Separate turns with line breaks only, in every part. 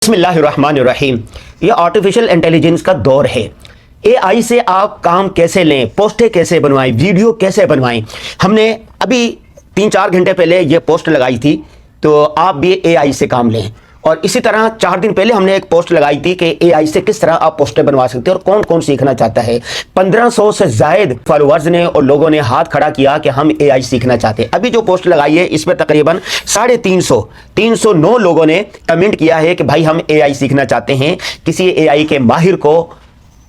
بسم اللہ الرحمن الرحیم. یہ آرٹیفیشل انٹیلیجنس کا دور ہے. اے آئی سے آپ کام کیسے لیں, پوسٹیں کیسے بنوائیں, ویڈیو کیسے بنوائیں. ہم نے ابھی 3-4 گھنٹے پہلے یہ پوسٹ لگائی تھی, تو آپ بھی اے آئی سے کام لیں. اور اسی طرح 4 دن پہلے ہم نے ایک پوسٹ لگائی تھی کہ اے آئی سے کس طرح آپ پوسٹیں بنوا سکتے ہیں اور کون کون سیکھنا چاہتا ہے. 1500 سے زائد فالوورز نے اور لوگوں نے ہاتھ کھڑا کیا کہ ہم اے آئی سیکھنا چاہتے ہیں. ابھی جو پوسٹ لگائی ہے اس پہ تقریباً 309 لوگوں نے کمنٹ کیا ہے کہ بھائی ہم اے آئی سیکھنا چاہتے ہیں, کسی اے آئی کے ماہر کو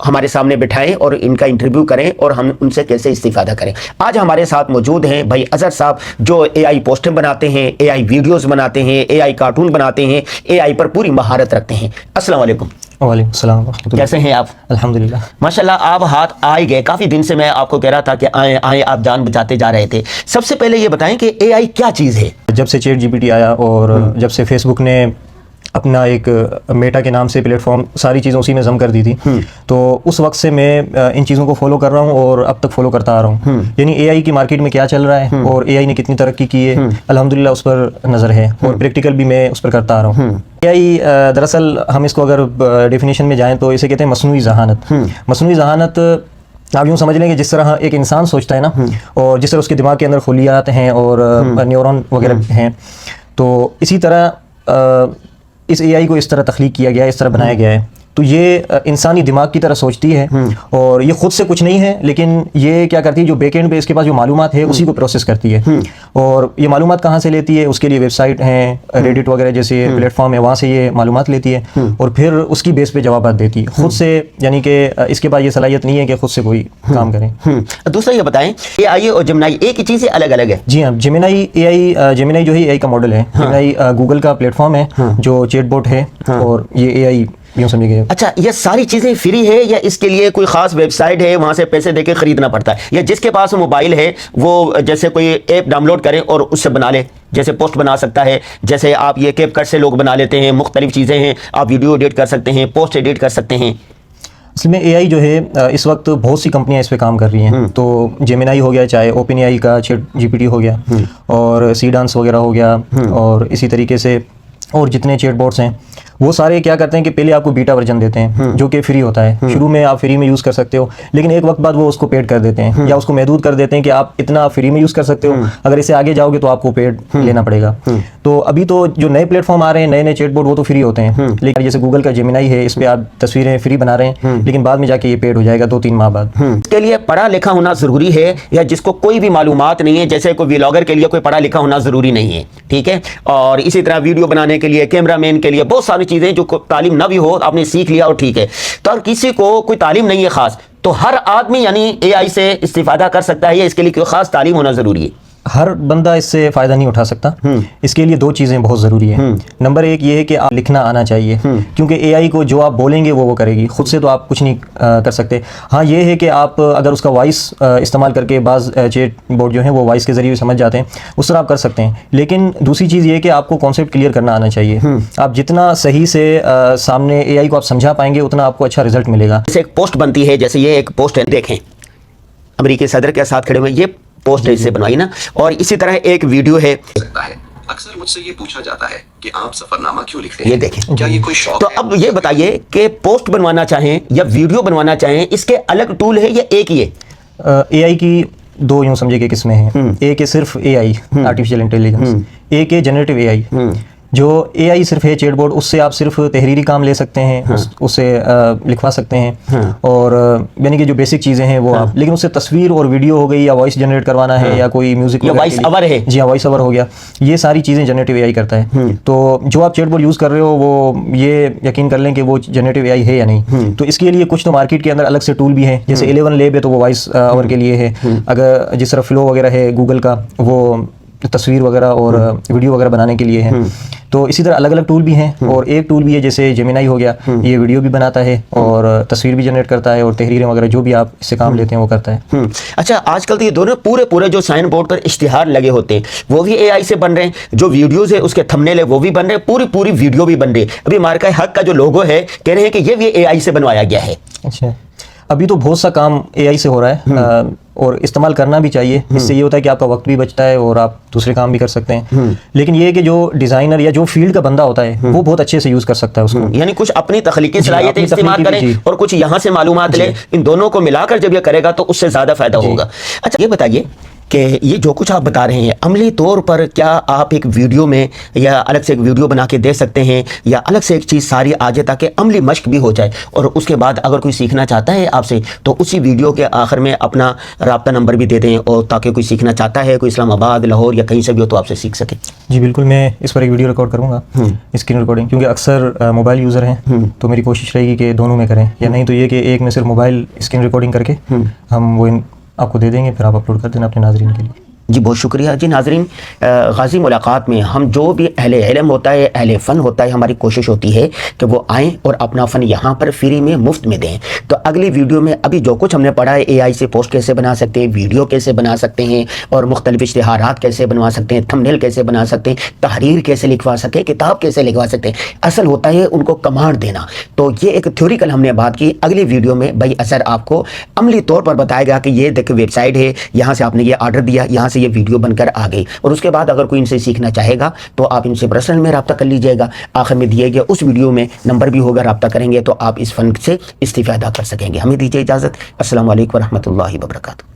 ہمارے سامنے بٹھائیں اور ان کا انٹرویو کریں اور ہم ان سے کیسے استفادہ کریں. آج ہمارے ساتھ موجود ہیں بھائی اظہر صاحب, جو اے آئی پوسٹیں بناتے ہیں, اے آئی ویڈیوز بناتے ہیں, اے آئی کارٹون بناتے ہیں, اے آئی پر پوری مہارت رکھتے ہیں. السلام علیکم.
وعلیکم السلام.
کیسے ہیں آپ؟
الحمدللہ.
ماشاءاللہ آپ ہاتھ آئے گئے. کافی دن سے میں آپ کو کہہ رہا تھا کہ آئیں آئیں, آپ جان بچاتے جا رہے تھے. سب سے پہلے یہ بتائیں کہ اے آئی کیا چیز ہے؟
جب سے چیٹ جی پی ٹی آیا اور جب سے فیس بک نے اپنا ایک میٹا کے نام سے پلیٹ فارم ساری چیزیں اسی میں ضم کر دی تھی, تو اس وقت سے میں ان چیزوں کو فالو کر رہا ہوں اور اب تک فالو کرتا آ رہا ہوں. یعنی اے آئی کی مارکیٹ میں کیا چل رہا ہے اور اے آئی نے کتنی ترقی کی ہے, الحمدللہ اس پر نظر ہے اور پریکٹیکل بھی میں اس پر کرتا آ رہا ہوں. اے آئی دراصل ہم اس کو اگر ڈیفینیشن میں جائیں تو اسے کہتے ہیں مصنوعی ذہانت. مصنوعی ذہانت آپ یوں سمجھ لیں کہ جس طرح ایک انسان سوچتا ہے نا, اور جس طرح اس کے دماغ کے اندر خلیات ہیں اور نیورون وغیرہ ہیں, تو اسی طرح اس اے آئی کو اس طرح تخلیق کیا گیا ہے, اس طرح بنایا گیا ہے. تو یہ انسانی دماغ کی طرح سوچتی ہے اور یہ خود سے کچھ نہیں ہے, لیکن یہ کیا کرتی ہے, جو بیک اینڈ پہ اس کے پاس جو معلومات ہے اسی کو پروسیس کرتی ہے. اور یہ معلومات کہاں سے لیتی ہے, اس کے لیے ویب سائٹ ہیں, ریڈٹ وغیرہ جیسے پلیٹ فارم ہے, وہاں سے یہ معلومات لیتی ہے اور پھر اس کی بیس پہ جوابات دیتی ہے خود سے. یعنی کہ اس کے پاس یہ صلاحیت نہیں ہے کہ خود سے کوئی کام کریں.
دوسرا یہ بتائیں, اے آئی اور جیمنائی ایک ہی چیز ہے, الگ الگ ہے؟
جی ہاں, جیمنائی اے آئی, جیمنائی جو ہے اے آئی کا ماڈل ہے. جیمنائی گوگل کا پلیٹ فارم ہے جو چیٹ بوٹ ہے, اور یہ اے آئی یوں سمجھے گئے.
اچھا, یہ ساری چیزیں فری ہے یا اس کے لیے کوئی خاص ویب سائٹ ہے, وہاں سے پیسے دے کے خریدنا پڑتا ہے, یا جس کے پاس موبائل ہے وہ جیسے کوئی ایپ ڈاؤن لوڈ کرے اور اس سے بنا لے, جیسے پوسٹ بنا سکتا ہے, جیسے آپ یہ کیپ کٹ سے لوگ بنا لیتے ہیں, مختلف چیزیں ہیں, آپ ویڈیو ایڈٹ کر سکتے ہیں, پوسٹ ایڈٹ کر سکتے ہیں.
اصل میں اے آئی جو ہے اس وقت بہت سی کمپنیاں اس پہ کام کر رہی ہیں. تو جیمنائی ہو گیا, چاہے اوپن اے آئی کا چیٹ جی پی ٹی ہو گیا, اور سی ڈانس وغیرہ ہو گیا, اور اسی طریقے سے اور جتنے چیٹ بوٹس ہیں وہ سارے کیا کرتے ہیں کہ پہلے آپ کو بیٹا ورژن دیتے ہیں جو کہ فری ہوتا ہے. شروع میں آپ فری میں یوز کر سکتے ہو, لیکن ایک وقت بعد وہ اس کو پیڈ کر دیتے ہیں یا اس کو محدود کر دیتے ہیں کہ آپ اتنا فری میں یوز کر سکتے ہو, اگر اسے آگے جاؤ گے تو آپ کو پیڈ لینا پڑے گا. تو ابھی تو جو نئے پلیٹ فارم آ رہے ہیں, نئے نئے چیٹ بوٹ, وہ تو فری ہوتے ہیں, لیکن جیسے گوگل کا جیمنائی ہے, اس پہ آپ تصویریں فری بنا رہے ہیں, لیکن بعد میں جا کے یہ پیڈ ہو جائے گا 2-3 ماہ بعد.
اس کے لیے پڑھا لکھا ہونا ضروری ہے, یا جس کو کوئی بھی معلومات نہیں ہے, جیسے کوئی ویلاگر کے لیے کوئی پڑھا لکھا ہونا ضروری نہیں ہے, ٹھیک ہے, اور اسی طرح ویڈیو بنانے کے لیے, کیمرہ مین کے لیے بہت ساری چیزیں جو تعلیم نہ بھی ہو, آپ نے سیکھ لیا اور ٹھیک ہے. تو اگر کسی کو کوئی تعلیم نہیں ہے خاص, تو ہر آدمی یعنی اے آئی سے استفادہ کر سکتا ہے, یا اس کے لیے کوئی خاص تعلیم ہونا ضروری ہے؟
ہر بندہ اس سے فائدہ نہیں اٹھا سکتا. اس کے لیے 2 چیزیں بہت ضروری ہیں. نمبر 1 یہ ہے کہ آپ لکھنا آنا چاہیے, کیونکہ اے آئی کو جو آپ بولیں گے وہ کرے گی, خود سے تو آپ کچھ نہیں کر سکتے. ہاں یہ ہے کہ آپ اگر اس کا وائس استعمال کر کے, بعض چیٹ بورڈ جو ہیں وہ وائس کے ذریعے سمجھ جاتے ہیں, اس طرح آپ کر سکتے ہیں. لیکن دوسری چیز یہ ہے کہ آپ کو کانسیپٹ کلیئر کرنا آنا چاہیے. آپ جتنا صحیح سے سامنے اے آئی کو آپ سمجھا پائیں گے, اتنا آپ کو اچھا رزلٹ ملے گا.
جیسے ایک پوسٹ بنتی ہے, جیسے یہ ایک پوسٹ ہے, دیکھیں امریکی صدر کے ساتھ کھڑے ہوئے, یہ پوسٹ ہے, اس سے بنوائی نا. اور اسی طرح ایک ویڈیو ہے,
اکثر مجھ سے یہ پوچھا جاتا ہے کہ آپ سفرنامہ کیوں لکھتے ہیں,
یہ دیکھیں.
کیا یہ کوئی شوق
تو
ہے؟
اب یہ بتائیے کہ پوسٹ بنوانا چاہیں یا ویڈیو بنوانا چاہیں, اس کے الگ ٹول ہے یا ایک ہی ہے؟
اے آئی کی 2 یوں سمجھے کہ قسمیں ہیں. ایک ہے صرف اے آئی, آرٹیفیشل انٹیلیجنس. ایک ہے جنریٹو اے آئی. جو اے آئی صرف ہے چیٹ بورڈ, اس سے آپ صرف تحریری کام لے سکتے ہیں, اس سے لکھوا سکتے ہیں, اور یعنی کہ جو بیسک چیزیں ہیں وہ آپ, لیکن اس سے تصویر اور ویڈیو ہو گئی, یا وائس جنریٹ کروانا ہے, یا کوئی میوزک,
یا وائس اوور ہے.
جی ہاں, وائس اوور ہو گیا, یہ ساری چیزیں جنریٹو اے آئی کرتا ہے. تو جو آپ چیٹ بورڈ یوز کر رہے ہو وہ یہ یقین کر لیں کہ وہ جنریٹو اے آئی ہے یا نہیں. تو اس کے لیے کچھ تو مارکیٹ کے اندر الگ سے ٹول بھی ہیں, جیسے 11 لیب ہے تو وہ وائس اوور کے لیے ہے. اگر جس طرح فلو وغیرہ ہے گوگل کا, وہ تصویر وغیرہ اور ویڈیو وغیرہ بنانے کے لیے ہے. تو اسی طرح الگ الگ ٹول بھی ہیں. اور ایک ٹول بھی ہے جیسے جیمنائی ہو گیا, یہ ویڈیو بھی بناتا ہے اور تصویر بھی جنریٹ کرتا ہے, اور تحریریں وغیرہ جو بھی آپ اس سے کام لیتے ہیں وہ کرتا ہے.
اچھا, آج کل تو یہ دونوں پورے جو سائن بورڈ پر اشتہار لگے ہوتے ہیں وہ بھی اے آئی سے بن رہے ہیں, جو ویڈیوز ہے اس کے تھمبنیل ہے وہ بھی بن رہے ہیں, پوری ویڈیو بھی بن رہی ہے. ابھی مارکہ حق کا جو لوگو ہے, کہہ رہے ہیں کہ یہ بھی اے آئی سے بنوایا گیا ہے.
اچھا, ابھی تو بہت سا کام اے آئی سے ہو رہا ہے. اور استعمال کرنا بھی چاہیے. اس سے یہ ہوتا ہے کہ آپ کا وقت بھی بچتا ہے اور آپ دوسرے کام بھی کر سکتے ہیں. لیکن یہ ہے کہ جو ڈیزائنر یا جو فیلڈ کا بندہ ہوتا ہے وہ بہت اچھے سے یوز کر سکتا ہے اس کو.
یعنی کچھ اپنی تخلیقی صلاحیتیں
اپنی
استعمال
تخلیقی،
کریں اور کچھ یہاں سے معلومات لیں. ان دونوں کو ملا کر جب یہ کرے گا تو اس سے زیادہ فائدہ ہوگا. اچھا یہ بتائیے کہ یہ جو کچھ آپ بتا رہے ہیں عملی طور پر کیا آپ ایک ویڈیو میں یا الگ سے ایک ویڈیو بنا کے دے سکتے ہیں یا الگ سے ایک چیز ساری آ جائے تاکہ عملی مشق بھی ہو جائے اور اس کے بعد اگر کوئی سیکھنا چاہتا ہے آپ سے تو اسی ویڈیو کے آخر میں اپنا رابطہ نمبر بھی دے دیں اور تاکہ کوئی سیکھنا چاہتا ہے کوئی اسلام آباد لاہور یا کہیں سے بھی ہو تو آپ سے سیکھ سکے.
جی بالکل, میں اس پر ایک ویڈیو ریکارڈ کروں گا, اسکرین ریکارڈنگ, کیونکہ اکثر موبائل یوزر ہیں تو میری کوشش رہے گی کہ دونوں میں کریں, یا نہیں تو یہ کہ ایک میں صرف موبائل اسکرین ریکارڈنگ کر کے ہم وہ آپ کو دے دیں گے, پھر آپ اپلوڈ کر دینا اپنے ناظرین کے لیے.
جی بہت شکریہ. جی ناظرین, غازی ملاقات میں ہم جو بھی اہل علم ہوتا ہے, اہل فن ہوتا ہے, ہماری کوشش ہوتی ہے کہ وہ آئیں اور اپنا فن یہاں پر فری میں مفت میں دیں. تو اگلی ویڈیو میں ابھی جو کچھ ہم نے پڑھا ہے, اے آئی سے پوسٹ کیسے بنا سکتے ہیں, ویڈیو کیسے بنا سکتے ہیں اور مختلف اشتہارات کیسے بنوا سکتے ہیں, تھمبنیل کیسے بنا سکتے ہیں, تحریر کیسے لکھوا سکتے ہیں, کتاب کیسے لکھوا سکتے ہیں, اصل ہوتا ہے ان کو کمانڈ دینا. تو یہ ایک تھیوریکل ہم نے بات کی. اگلی ویڈیو میں بھائی اثر آپ کو عملی طور پر بتائے گا کہ یہ دیکھیں ویب سائٹ ہے, یہاں سے آپ نے یہ آرڈر دیا, یہاں سے یہ ویڈیو بن کر آ گئی, اور اس کے بعد اگر کوئی ان سے سیکھنا چاہے گا تو آپ ان سے پرسنل میں رابطہ کر لیجئے گا. آخر میں دیے گئے اس ویڈیو میں نمبر بھی ہوگا, رابطہ کریں گے تو آپ اس فن سے استفادہ کر سکیں گے. ہمیں دیجیے اجازت. السلام علیکم ورحمۃ اللہ وبرکاتہ.